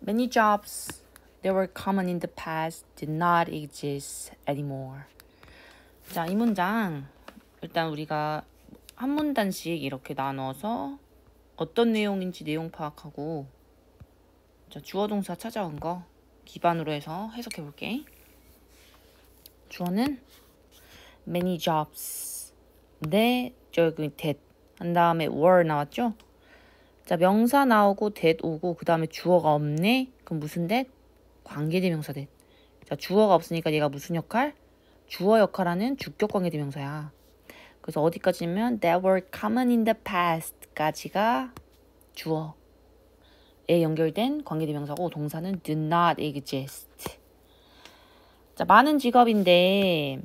Many jobs that were common in the past did not exist anymore. 자, 이 문장 일단 우리가 한 문단씩 이렇게 나눠서 어떤 내용인지 내용 파악하고 자, 주어 동사 찾아온 거 기반으로 해서 해석해 볼게. 주어는 many jobs. 네, 저기 that 한 다음에 were 나왔죠? 자, 명사 나오고 that 오고 그 다음에 주어가 없네? 그럼 무슨 that? 관계대명사 that. 자, 주어가 없으니까 얘가 무슨 역할? 주어 역할하는 주격 관계대명사야. 그래서 어디까지면 that were common in the past까지가 주어에 연결된 관계대명사고 동사는 did not exist. 자, 많은 직업인데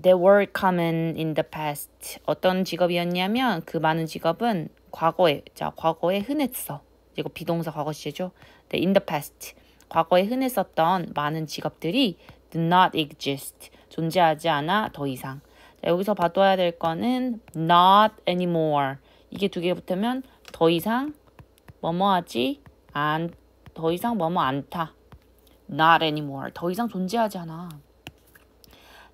that were common in the past. 어떤 직업이었냐면 그 많은 직업은 과거에, 자, 과거에 흔했어. 이거 비동사 과거 시제죠. 네, in the past. 과거에 흔했었던 많은 직업들이 did not exist. 존재하지 않아 더 이상. 자, 여기서 봐둬야 될 거는 not anymore. 이게 두 개 붙으면 더 이상 뭐뭐하지 안, 더 이상 뭐뭐 않다. Not anymore. 더 이상 존재하지 않아.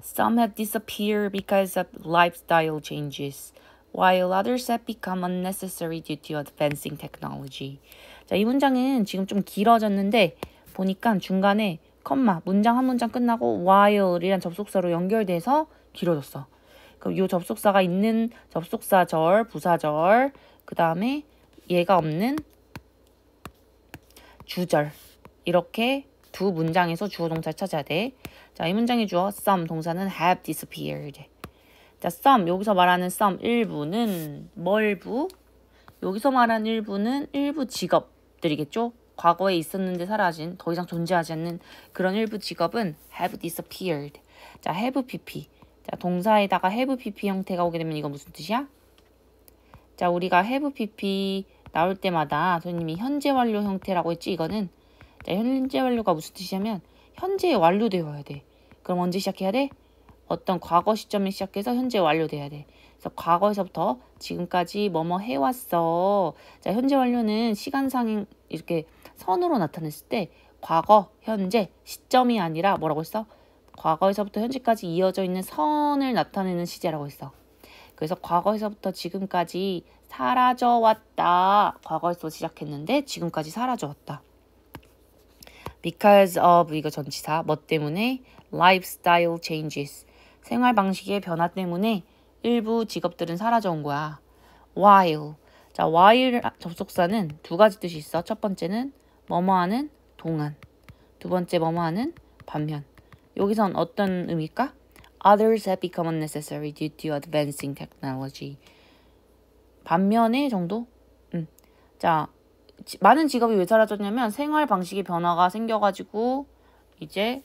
Some have disappeared because of lifestyle changes, while others have become unnecessary due to advancing technology. 자, 이 문장은 지금 좀 길어졌는데 보니까 중간에 컴마, 문장 한 문장 끝나고 while이란 접속사로 연결돼서 길어졌어. 그럼 이 접속사가 있는 접속사절, 부사절, 그 다음에 얘가 없는 주절 이렇게 두 문장에서 주어 동사를 찾아야 돼. 자, 이 문장의 주어 some 동사는 have disappeared. 자, some 여기서 말하는 some 일부는 뭘부? 여기서 말하는 일부는 일부 직업들이겠죠? 과거에 있었는데 사라진 더 이상 존재하지 않는 그런 일부 직업은 have disappeared. 자, have pp. 자, 동사에다가 have pp 형태가 오게 되면 이거 무슨 뜻이야? 자, 우리가 have pp 나올 때마다 선생님이 현재 완료 형태라고 했지 이거는. 자, 현재 완료가 무슨 뜻이냐면 현재에 완료되어야 돼. 그럼 언제 시작해야 돼? 어떤 과거 시점에 시작해서 현재 완료돼야 돼. 그래서 과거에서부터 지금까지 뭐뭐 해왔어. 자, 현재 완료는 시간상 이렇게 선으로 나타냈을 때 과거, 현재, 시점이 아니라 뭐라고 했어? 과거에서부터 현재까지 이어져 있는 선을 나타내는 시제라고 했어. 그래서 과거에서부터 지금까지 사라져왔다. 과거에서 시작했는데 지금까지 사라져왔다. Because of 이거 전치사 뭐 때문에 lifestyle changes 생활 방식의 변화 때문에 일부 직업들은 사라져온 거야. While 자 while 접속사는 두 가지 뜻이 있어. 첫 번째는 뭐뭐하는 동안, 두 번째 뭐뭐하는 반면. 여기선 어떤 의미일까? Others have become unnecessary due to advancing technology. 반면에 정도? 자, 많은 직업이 왜 사라졌냐면 생활 방식의 변화가 생겨가지고 이제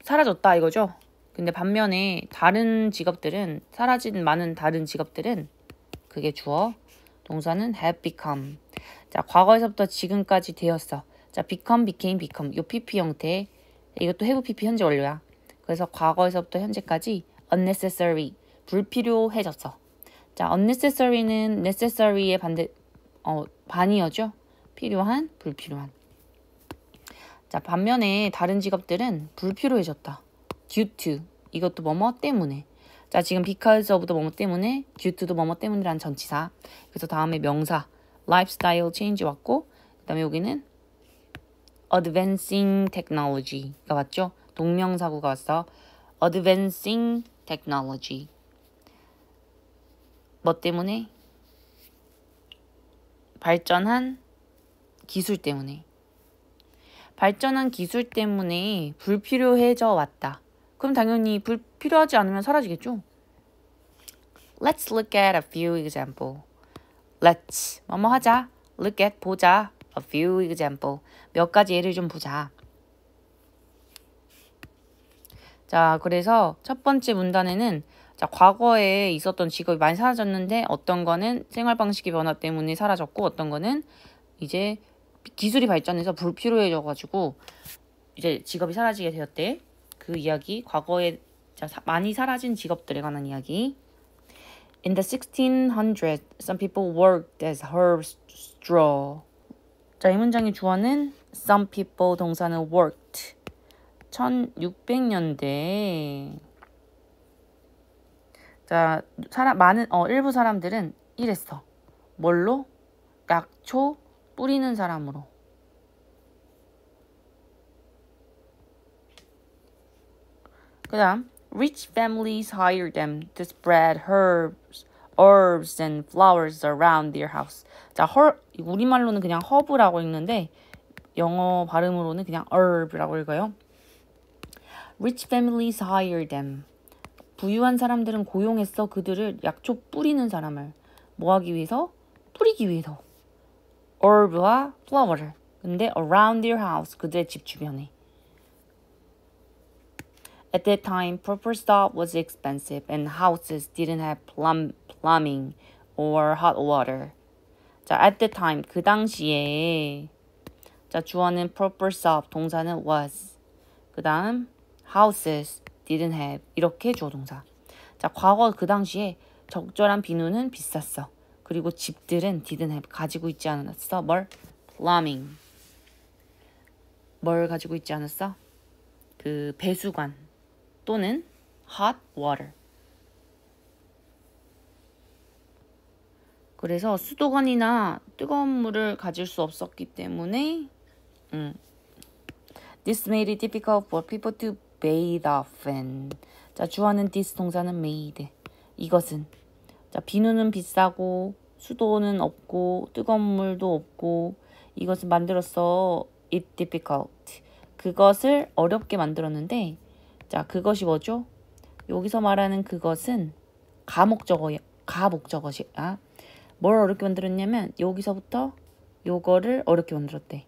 사라졌다 이거죠. 근데 반면에 다른 직업들은 사라진 많은 다른 직업들은 그게 주어 동사는 have become. 자, 과거에서부터 지금까지 되었어. 자, become, became, become 요 pp 형태 이것도 have pp 현재 완료야. 그래서 과거에서부터 현재까지 unnecessary 불필요해졌어. 자, unnecessary는 necessary의 반이어죠. 필요한, 불필요한. 자, 반면에 다른 직업들은 불필요해졌다. due to 이것도 뭐뭐 때문에. 자, 지금 because of도 뭐뭐 때문에, due to도 뭐뭐 때문이라는 전치사. 그래서 다음에 명사 lifestyle change 왔고 그 다음에 여기는 advancing technology가 왔죠. 동명사구가 왔어. advancing technology 뭐 때문에? 발전한 기술 때문에. 발전한 기술 때문에 불필요해져 왔다. 그럼 당연히 불필요하지 않으면 사라지겠죠? Let's look at a few examples. Let's 뭐뭐 하자. Look at 보자. A few examples. 몇 가지 예를 좀 보자. 자, 그래서 첫 번째 문단에는 자, 과거에 있었던 직업이 많이 사라졌는데 어떤 거는 생활 방식의 변화 때문에 사라졌고 어떤 거는 이제 기술이 발전해서 불필요해져가지고 이제 직업이 사라지게 되었대. 그 이야기, 과거에 자, 많이 사라진 직업들에 관한 이야기. In the 1600s, some people worked as herbs straw 자, 이 문장의 주어는 some people, 동사는 worked. 1600년대. 자, 일부 사람들은 이랬어. 뭘로? 약초 뿌리는 사람으로. 그 다음, rich families hire them to spread herbs and flowers around their house. 자, 우리말로는 그냥 허브라고 읽는데 영어 발음으로는 그냥 herb라고 읽어요. Rich families hire them. 부유한 사람들은 고용했어 그들을 약초 뿌리는 사람을. 뭐 하기 위해서? 뿌리기 위해서. herb와 flower를. 근데 around their house, 그들의 집 주변에. At that time, proper stuff was expensive and houses didn't have plumbing or hot water. 자, at that time, 그 당시에. 자, 주어는 proper stuff, 동사는 was. 그 다음, houses didn't have. 이렇게 주어 동사. 자, 과거 그 당시에 적절한 비누는 비쌌어. 그리고 집들은 didn't have. 가지고 있지 않았어. 뭘? plumbing. 뭘 가지고 있지 않았어? 그 배수관. 또는 hot water. 그래서 수도관이나 뜨거운 물을 가질 수 없었기 때문에 This made it difficult for people to bathe often. 자, 주어는 this, 동사는 made. 이것은. 자, 비누는 비싸고 수도는 없고 뜨거운 물도 없고 이것을 만들었어. It difficult. 그것을 어렵게 만들었는데 자, 그것이 뭐죠? 여기서 말하는 그것은 가목적어야. 뭘 어렵게 만들었냐면 여기서부터 요거를 어렵게 만들었대.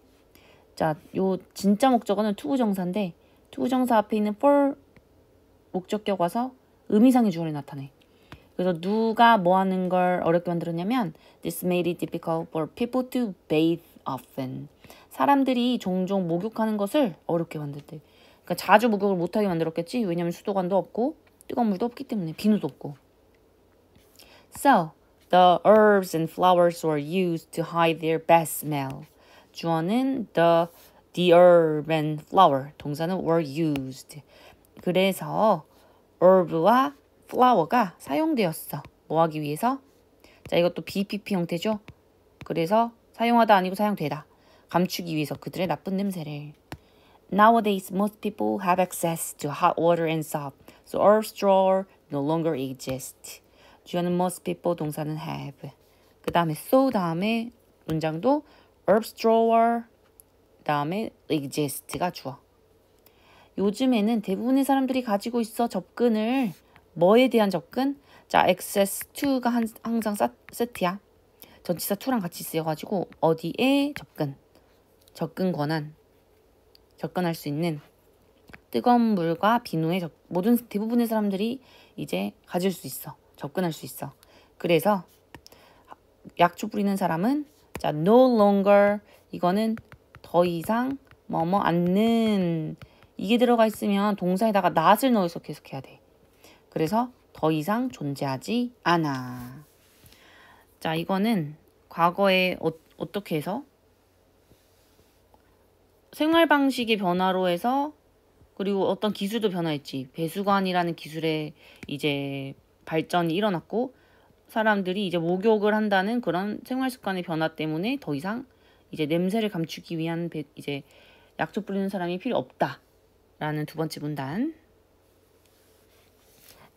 자, 요 진짜 목적어는 투부정사인데 투부정사 앞에 있는 for 목적격 와서 의미상의 주어를 나타내. 그래서 누가 뭐 하는 걸 어렵게 만들었냐면 This made it difficult for people to bathe often. 사람들이 종종 목욕하는 것을 어렵게 만들대. 그러니까 자주 목욕을 못하게 만들었겠지. 왜냐면 수도관도 없고 뜨거운 물도 없기 때문에. 비누도 없고. So, the herbs and flowers were used to hide their bad smell. 주어는 the herb and flower. 동사는 were used. 그래서 herb와 flower가 사용되었어. 뭐 하기 위해서? 자, 이것도 BPP 형태죠. 그래서 사용하다 아니고 사용되다. 감추기 위해서 그들의 나쁜 냄새를. Nowadays, most people have access to hot water and soap, so earth drawer no longer exists. 주어는 most people, 동사는 have. 그 다음에 so 다음에 문장도 earth drawer 다음에 exist가 주어. 요즘에는 대부분의 사람들이 가지고 있어 접근을. 뭐에 대한 접근? 자, access to가 항상 세트야. 전치사 to랑 같이 쓰여가지고 어디에 접근? 접근 권한. 접근할 수 있는 뜨거운 물과 비누에 대부분의 사람들이 이제 가질 수 있어. 접근할 수 있어. 그래서 약초 뿌리는 사람은 자, no longer 이거는 더 이상 뭐뭐 않는 이게 들어가 있으면 동사에다가 not을 넣어서 계속해야 돼. 그래서 더 이상 존재하지 않아. 자, 이거는 과거에 어떻게 해서 생활 방식의 변화로 해서 그리고 어떤 기술도 변화했지. 배수관이라는 기술의 이제 발전이 일어났고 사람들이 이제 목욕을 한다는 그런 생활 습관의 변화 때문에 더 이상 이제 냄새를 감추기 위한 이제 약초 뿌리는 사람이 필요 없다라는 두 번째 문단.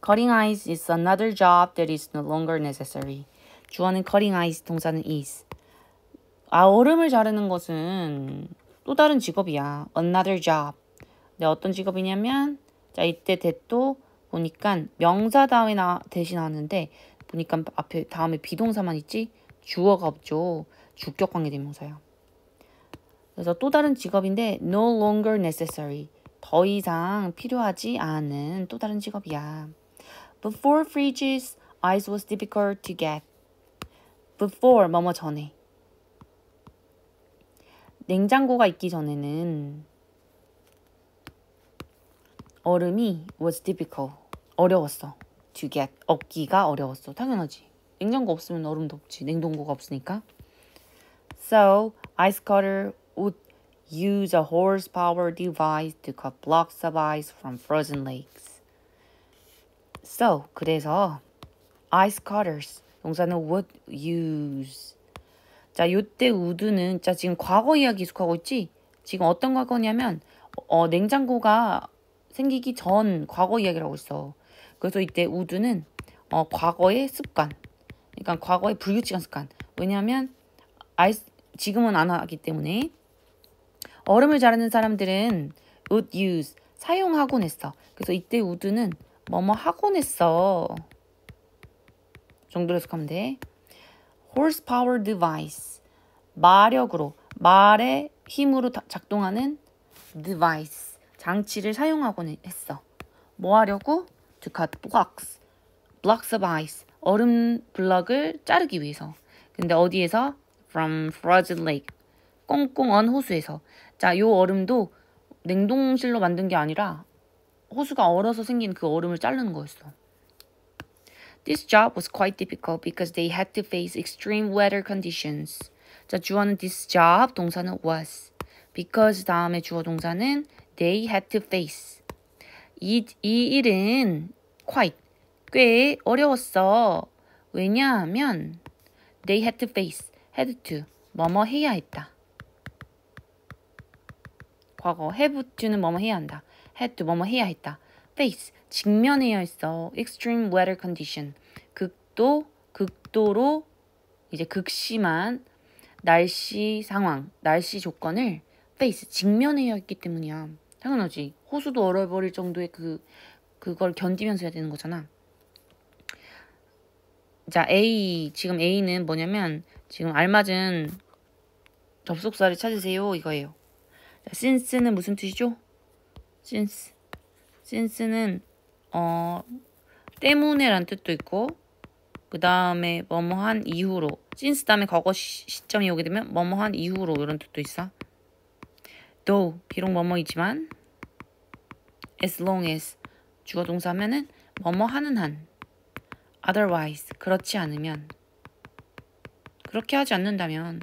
Cutting ice is another job that is no longer necessary. 주어는 cutting ice, 동사는 is. 얼음을 자르는 것은 또 다른 직업이야. Another job. 근데 어떤 직업이냐면 자, 이때 that도 보니까 명사 다음에 대신 나왔는데 보니까 앞에 다음에 비동사만 있지 주어가 없죠. 주격 관계 대명사야. 그래서 또 다른 직업인데 no longer necessary. 더 이상 필요하지 않은 또 다른 직업이야. Before fridges, ice was difficult to get. Before 뭐뭐 전에. 냉장고가 있기 전에는 얼음이 was difficult. 어려웠어. To get. 얻기가 어려웠어. 당연하지. 냉장고 없으면 얼음도 없지. 냉동고가 없으니까. So, ice cutter would use a horsepower device to cut blocks of ice from frozen lakes. So, 그래서 ice cutters 동사는 would use. 자, 요때 would는 자 지금 과거 이야기 계속하고 있지? 지금 어떤 과거냐면 냉장고가 생기기 전 과거 이야기를 하고 있어. 그래서 이때 would는 과거의 습관. 그러니까 과거의 불규칙한 습관. 왜냐하면 지금은 안 하기 때문에 얼음을 자르는 사람들은 would use 사용하곤 했어. 그래서 이때 would는 뭐뭐 하곤 했어. 정도로 해석하면 돼. horsepower device 마력으로 말의 힘으로 작동하는 device 장치를 사용하곤 했어. 뭐 하려고? to cut blocks of ice 얼음 블럭을 자르기 위해서. 근데 어디에서? from frozen lake 꽁꽁 언 호수에서. 자, 요 얼음도 냉동실로 만든 게 아니라 호수가 얼어서 생긴 그 얼음을 자르는 거였어. This job was quite difficult because they had to face extreme weather conditions. 자, 주어는 this job, 동사는 was. because 다음에 주어 동사는 they had to face. 이 일은 quite, 꽤 어려웠어. 왜냐하면 they had to face, had to, 뭐뭐 해야 했다. 과거, have to는 뭐뭐 해야 한다. had to, 뭐뭐 해야 했다. face, 직면해야 했어. extreme weather condition, 극도로 이제 극심한 날씨 상황, 날씨 조건을 face, 직면해야 했기 때문이야. 당연하지. 호수도 얼어버릴 정도의 그걸 견디면서 해야 되는 거잖아. 자, 지금 A는 뭐냐면 지금 알맞은 접속사를 찾으세요 이거예요. 자, since는 무슨 뜻이죠? since는 때문에란 뜻도 있고 그 다음에 뭐뭐한 이후로 since 다음에 과거 시점이 오게 되면 뭐뭐한 이후로 이런 뜻도 있어. though 비록 뭐뭐이지만 as long as 주어 동사 하면은 뭐뭐 하는 한 otherwise 그렇지 않으면 그렇게 하지 않는다면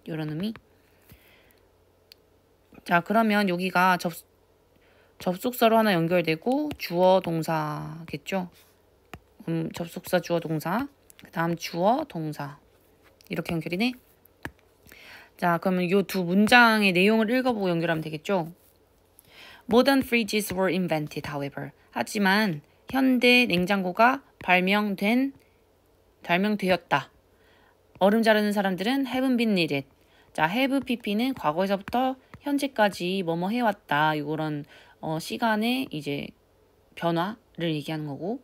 이런 의미. 자, 그러면 여기가 접속사로 하나 연결되고 주어 동사겠죠. 접속사 주어 동사 그 다음 주어 동사 이렇게 연결이 돼. 자, 그러면 이 두 문장의 내용을 읽어보고 연결하면 되겠죠. Modern fridges were invented, however. 하지만 현대 냉장고가 발명되었다. 얼음 자르는 사람들은 haven't been needed. 자, have pp는 과거에서부터 현재까지 뭐뭐 해왔다. 이런 시간의 이제 변화를 얘기하는 거고.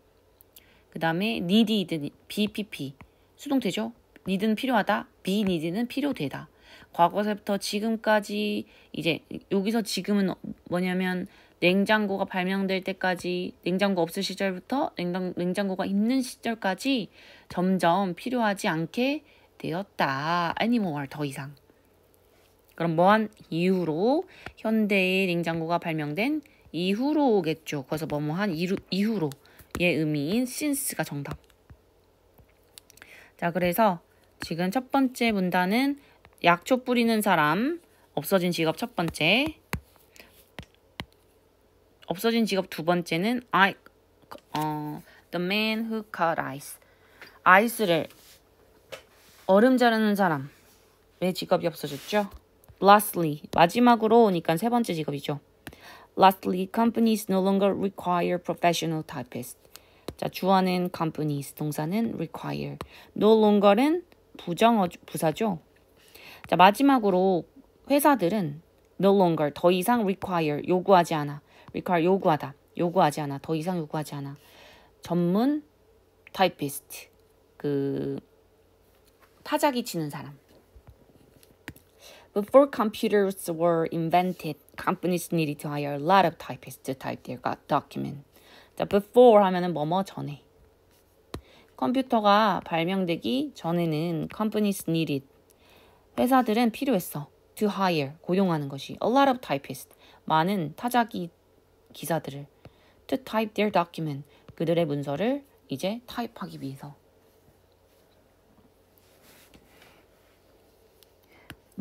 그 다음에 needed, bpp 수동태죠. need는 필요하다. be need는 필요되다. 과거에서부터 지금까지 이제 여기서 지금은 뭐냐면 냉장고가 발명될 때까지 냉장고 없을 시절부터 냉장고가 있는 시절까지 점점 필요하지 않게 되었다. anymore 더 이상. 그럼 뭐한 이후로 현대의 냉장고가 발명된 이후로겠죠. 그래서 뭐뭐한 이후로의 의미인 since가 정답. 자, 그래서 지금 첫 번째 문단은 약초 뿌리는 사람, 없어진 직업 첫 번째. 없어진 직업 두 번째는 the man who cut ice. 아이스를 얼음 자르는 사람의 직업이 없어졌죠. Lastly, 마지막으로니까 세 번째 직업이죠. Lastly, companies no longer require professional typists. 자, 주어는 companies, 동사는 require. No longer는 부사죠. 자, 마지막으로 회사들은 no longer, 더 이상 require, 요구하지 않아. require, 요구하다. 요구하지 않아. 더 이상 요구하지 않아. 전문 typist, 타자기 치는 사람. Before computers were invented, companies needed to hire a lot of typists to type their document. 자, before 하면은 뭐뭐 전에. 컴퓨터가 발명되기 전에는 companies needed, 회사들은 필요했어. to hire, 고용하는 것이. a lot of typists, 많은 타자기 기사들을. to type their document, 그들의 문서를 이제 타입하기 위해서.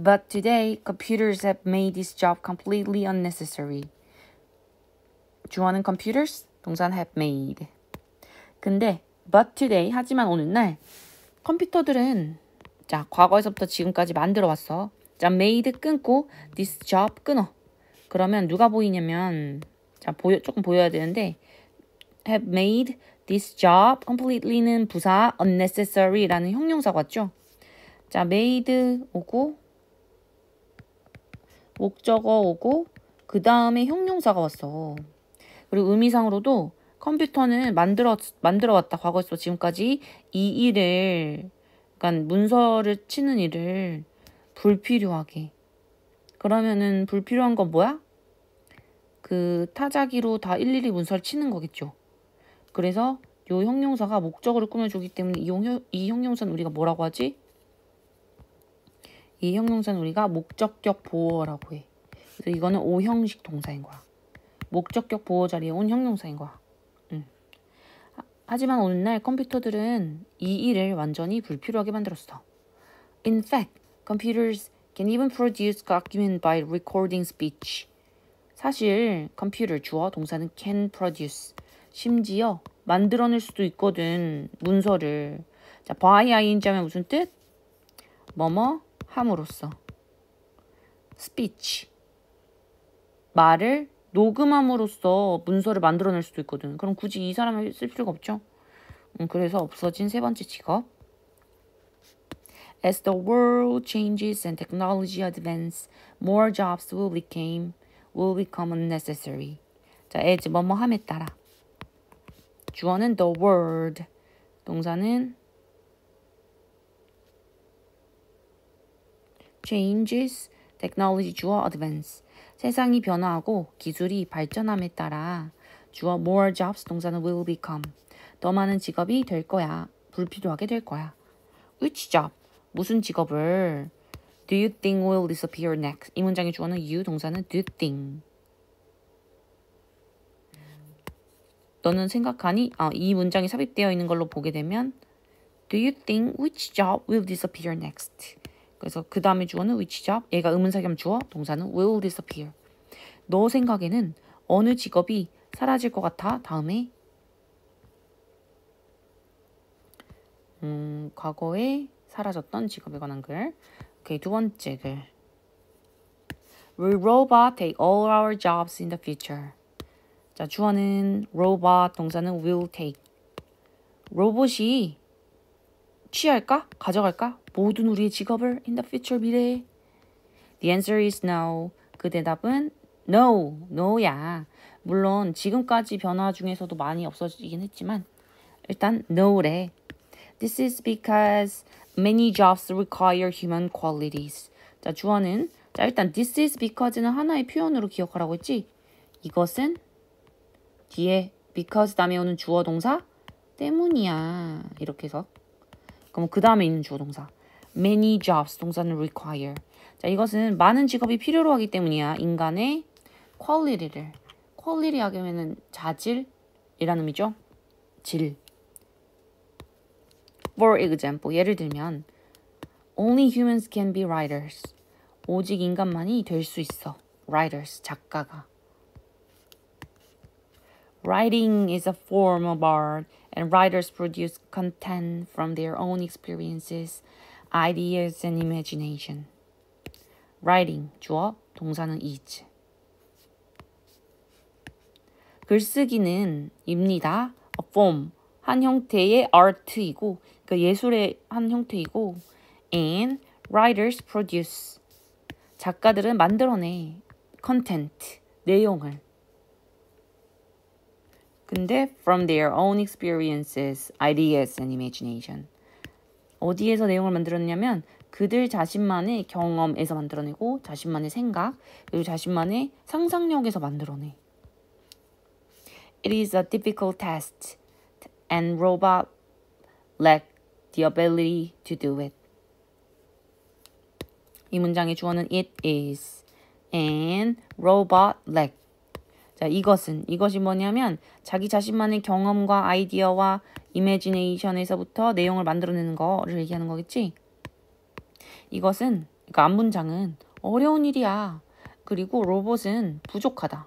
But today, computers have made this job completely unnecessary. 주어는 computers, 동사는 have made. 근데 but today, 하지만 오늘날 컴퓨터들은 자 과거에서부터 지금까지 만들어 왔어. 자 made 끊고 this job 끊어. 그러면 누가 보이냐면 자 조금 보여야 되는데 have made this job completely는 부사 unnecessary라는 형용사가 왔죠. 자 made 오고 목적어 오고 그 다음에 형용사가 왔어. 그리고 의미상으로도 컴퓨터는 만들어 왔다. 과거에서 지금까지 이 일을 그러니까 문서를 치는 일을 불필요하게. 그러면은 불필요한 건 뭐야? 그 타자기로 다 일일이 문서를 치는 거겠죠. 그래서 이 형용사가 목적어를 꾸며주기 때문에 이 형용사는 우리가 뭐라고 하지? 이 형용사는 우리가 목적격 보어라고 해. 그래서 이거는 오형식 동사인 거야. 목적격 보어 자리에 온 형용사인 거야. 하지만 오늘날 컴퓨터들은 이 일을 완전히 불필요하게 만들었어. In fact, computers can even produce document by recording speech. 사실 컴퓨터 주어 동사는 can produce. 심지어 만들어낼 수도 있거든. 문서를. 자, by ing 하면 무슨 뜻? 뭐뭐 함으로써. speech. 말을 녹음함으로써 문서를 만들어낼 수도 있거든. 그럼 굳이 이 사람을 쓸 필요가 없죠. 그래서 없어진 세 번째 직업. As the world changes and technology advances, more jobs will become unnecessary. 자, as 뭐뭐 함에 따라. 주어는 the world. 동사는 changes, technology 주어 advance. 세상이 변화하고 기술이 발전함에 따라 주어 more jobs 동사는 will become. 더 많은 직업이 될 거야. 불필요하게 될 거야. Which job? 무슨 직업을 Do you think will disappear next? 이 문장의 주어는 you, 동사는 do think. 너는 생각하니? 이 문장이 삽입되어 있는 걸로 보게 되면 Do you think which job will disappear next? 그래서 그 다음에 주어는 which job? 얘가 의문사 겸 주어, 동사는 will disappear. 너 생각에는 어느 직업이 사라질 것 같아? 다음에 과거에 사라졌던 직업에 관한 글. 오케이, 두 번째 글. Will robot take all our jobs in the future? 자, 주어는 robot, 동사는 will take. 로봇이 취할까? 가져갈까? 모든 우리의 직업을 in the future 미래에. The answer is no. 그 대답은 no, no야. 물론 지금까지 변화 중에서도 많이 없어지긴 했지만 일단 no래. This is because many jobs require human qualities. 자, 주어는 자 일단 this is because는 하나의 표현으로 기억하라고 했지. 이것은 뒤에 because 다음에 오는 주어 동사 때문이야. 이렇게 해서 그럼 그 다음에 있는 주어 동사 many jobs 동사는 require. 자, 이것은 많은 직업이 필요로 하기 때문이야. 인간의 quality를. quality 하면은 자질이라는 의미죠. 질. For example, 예를 들면 Only humans can be writers. 오직 인간만이 될 수 있어. writers, 작가가. Writing is a form of art, and writers produce content from their own experiences, ideas, and imagination. Writing, 주어, 동사는 is. 글쓰기는 입니다. A form, 한 형태의 art이고, 그 예술의 한 형태이고, and writers produce, 작가들은 만들어내, content, 내용을. 근데 from their own experiences, ideas, and imagination. 어디에서 내용을 만들었냐면 그들 자신만의 경험에서 만들어내고 자신만의 생각, 그리고 자신만의 상상력에서 만들어내. It is a difficult task, and robots lack the ability to do it. 이 문장의 주어는 it is, and robot lack. 자, 이것이 뭐냐면 자기 자신만의 경험과 아이디어와 이미지네이션에서부터 내용을 만들어내는 거를 얘기하는 거겠지? 이것은 그러니까 앞문장은 어려운 일이야. 그리고 로봇은 부족하다.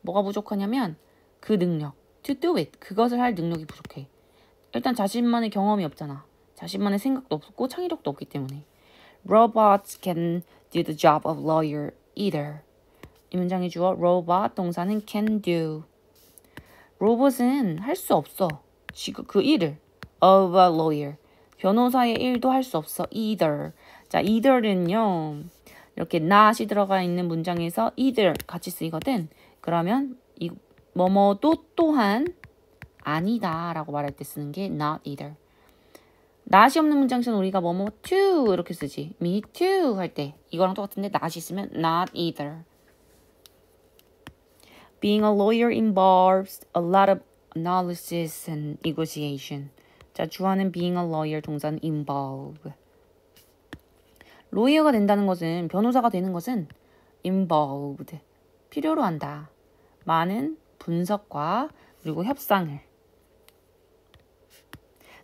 뭐가 부족하냐면 그 능력. To do it. 그것을 할 능력이 부족해. 일단 자신만의 경험이 없잖아. 자신만의 생각도 없고 창의력도 없기 때문에. Robots can do the job of lawyer either. 이 문장의 주어 robot 동사는 can do. 로봇은 할 수 없어. 지금 그 일을 of a lawyer. 변호사의 일도 할 수 없어. either. 자, either는요. 이렇게 not이 들어가 있는 문장에서 either 같이 쓰이거든. 그러면 이 뭐뭐도 또한 아니다 라고 말할 때 쓰는 게 not either. not이 없는 문장에서는 우리가 뭐뭐 too 이렇게 쓰지. me too 할 때 이거랑 똑같은데 not이 있으면 not either. Being a lawyer involves a lot of analysis and negotiation. 자, 주어는 being a lawyer, 동사는 involve. 로이어가 된다는 것은, 변호사가 되는 것은 involved, 필요로 한다. 많은 분석과 그리고 협상을.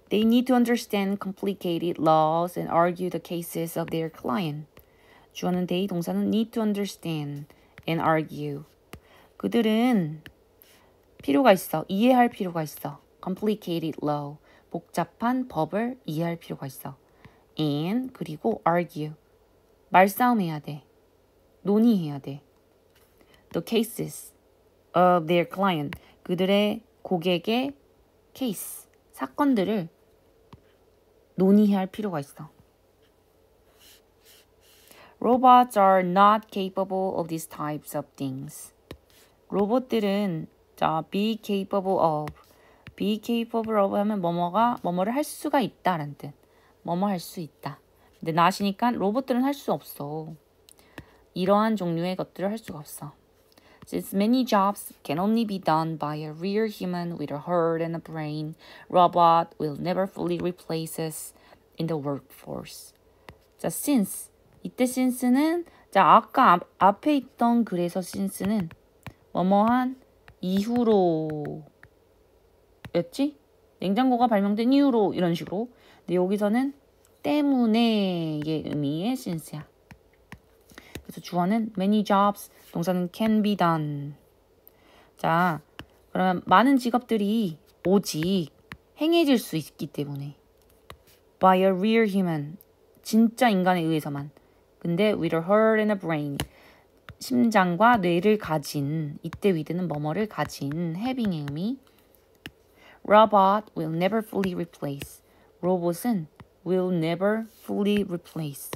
They need to understand complicated laws and argue the cases of their client. 주어는 they, 동사는 need to understand and argue. 그들은 필요가 있어. 이해할 필요가 있어. complicated law. 복잡한 법을 이해할 필요가 있어. and 그리고 argue. 말싸움해야 돼. 논의해야 돼. The cases of their client. 그들의 고객의 케이스, 사건들을 논의해야 할 필요가 있어. Robots are not capable of these types of things. 로봇들은 자, be capable of 하면 뭐뭐를 할 수가 있다라는 뜻. 뭐뭐 할 수 있다. 근데 not이니까 로봇들은 할 수 없어. 이러한 종류의 것들을 할 수가 없어. Since many jobs can only be done by a real human with a heart and a brain, robot will never fully replace us in the workforce. 자, since 이때 since는 자, 아까 앞에 있던 글에서 since는 뭐뭐한 이후로 였지? 냉장고가 발명된 이후로 이런 식으로. 근데 여기서는 때문에의 의미의 since야. 그래서 주어는 many jobs, 동사는 can be done. 자, 그러면 많은 직업들이 오직 행해질 수 있기 때문에 by a real human, 진짜 인간에 의해서만. 근데 with a heart and a brain, 심장과 뇌를 가진, 이때 with는 뭐뭐를 가진, having의 의미. Robot will never fully replace. 로봇은 will never fully replace.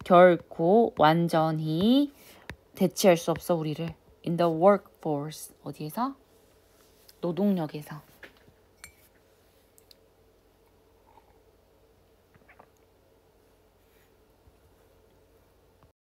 결코 완전히 대체할 수 없어 우리를. In the workforce. 어디에서? 노동력에서.